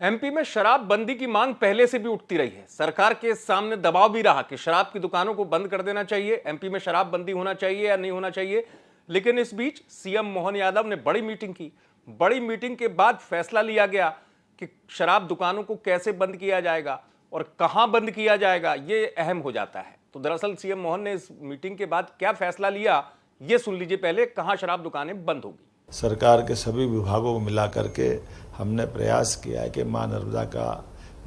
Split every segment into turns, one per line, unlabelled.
MP में शराब बंदी की मांग पहले से भी उठती रही है। सरकार के सामने दबाव भी रहा कि शराब की दुकानों को बंद कर देना चाहिए, एमपी में शराब बंदी होना चाहिए या नहीं होना चाहिए। लेकिन इस बीच सीएम मोहन यादव ने बड़ी मीटिंग की। बड़ी मीटिंग के बाद फैसला लिया गया कि शराब दुकानों को कैसे बंद किया जाएगा और कहां बंद किया जाएगा, यह अहम हो जाता है। तो दरअसल सीएम मोहन ने इस मीटिंग के बाद क्या फैसला लिया, यह सुन लीजिए पहले। कहां शराब दुकानें बंद होगी।
सरकार के सभी विभागों को मिला करके हमने प्रयास किया है कि मां नर्मदा का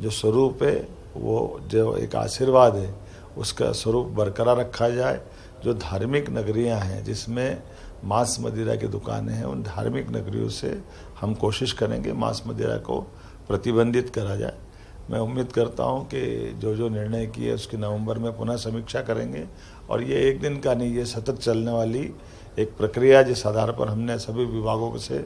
जो स्वरूप है, वो जो एक आशीर्वाद है, उसका स्वरूप बरकरार रखा जाए। जो धार्मिक नगरियां हैं जिसमें मांस मदिरा की दुकानें हैं, उन धार्मिक नगरियों से हम कोशिश करेंगे मांस मदिरा को प्रतिबंधित करा जाए। मैं उम्मीद करता हूं कि जो निर्णय किए उसकी नवंबर में पुनः समीक्षा करेंगे और ये एक दिन का नहीं, ये सतत चलने वाली एक प्रक्रिया, जिस आधार पर हमने सभी विभागों से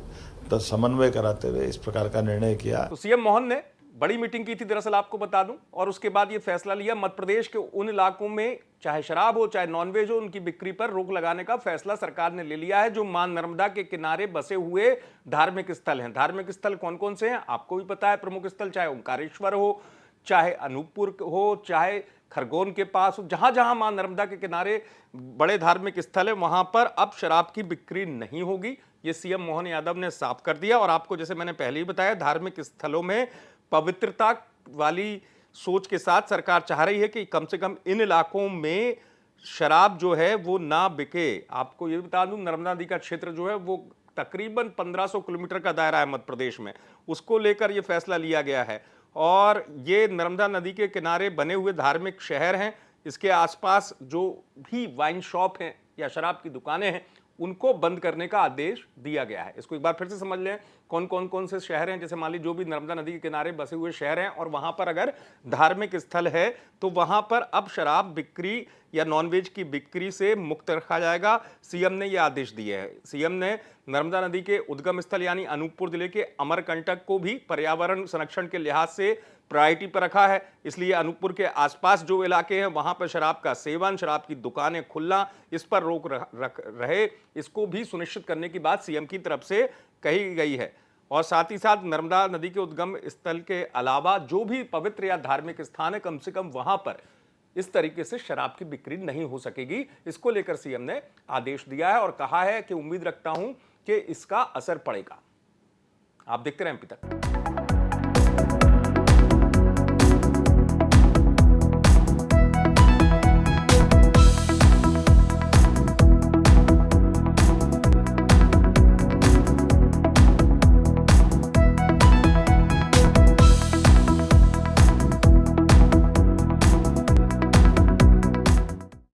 समन्वय कराते हुए इस प्रकार का निर्णय किया।
तो सीएम मोहन ने बड़ी मीटिंग की थी, दरअसल आपको बता दूं, और उसके बाद ये फैसला लिया। मध्य प्रदेश के उन इलाकों में चाहे शराब हो चाहे नॉनवेज हो, उनकी बिक्री पर रोक लगाने का फैसला सरकार ने ले लिया है। जो मां नर्मदा के किनारे बसे हुए धार्मिक स्थल हैं, धार्मिक स्थल कौन कौन से हैं आपको भी पता है। प्रमुख स्थल चाहे ओंकारेश्वर हो, चाहे अनूपपुर हो, चाहे खरगोन के पास हो, जहां जहां मां नर्मदा के किनारे बड़े धार्मिक स्थल है, वहां पर अब शराब की बिक्री नहीं होगी। ये सीएम मोहन यादव ने साफ कर दिया। और आपको जैसे मैंने पहले ही बताया, धार्मिक स्थलों में पवित्रता वाली सोच के साथ सरकार चाह रही है कि कम से कम इन इलाकों में शराब जो है वो ना बिके। आपको ये बता दूं, नर्मदा नदी का क्षेत्र जो है वो तकरीबन 1500 किलोमीटर का दायरा है मध्य प्रदेश में, उसको लेकर ये फैसला लिया गया है। और ये नर्मदा नदी के किनारे बने हुए धार्मिक शहर हैं, इसके आसपास जो भी वाइन शॉप हैं या शराब की दुकानें हैं, उनको बंद करने का आदेश दिया गया है। इसको एक बार फिर से समझ लें, कौन से शहर हैं। जैसे मान लीजिए जो भी नर्मदा नदी के किनारे बसे हुए शहर हैं और वहां पर अगर धार्मिक स्थल है तो वहां पर अब शराब बिक्री या नॉनवेज की बिक्री से मुक्त रखा जाएगा। सीएम ने यह आदेश दिए हैं। सीएम ने नर्मदा नदी के उद्गम स्थल यानी अनूपपुर जिले के अमरकंटक को भी पर्यावरण संरक्षण के लिहाज से प्रायोरिटी पर रखा है। इसलिए अनूपपुर के आसपास जो इलाके हैं वहां पर शराब का सेवन, शराब की दुकानें खुलना, इस पर रोक रहे, इसको भी सुनिश्चित करने की बात सीएम की तरफ से कही गई है। और साथ ही साथ नर्मदा नदी के उद्गम स्थल के अलावा जो भी पवित्र या धार्मिक स्थान है, कम से कम वहां पर इस तरीके से शराब की बिक्री नहीं हो सकेगी। इसको लेकर सीएम ने आदेश दिया है और कहा है कि उम्मीद रखता हूं कि इसका असर पड़ेगा। आप देखते रहें एमपी तक।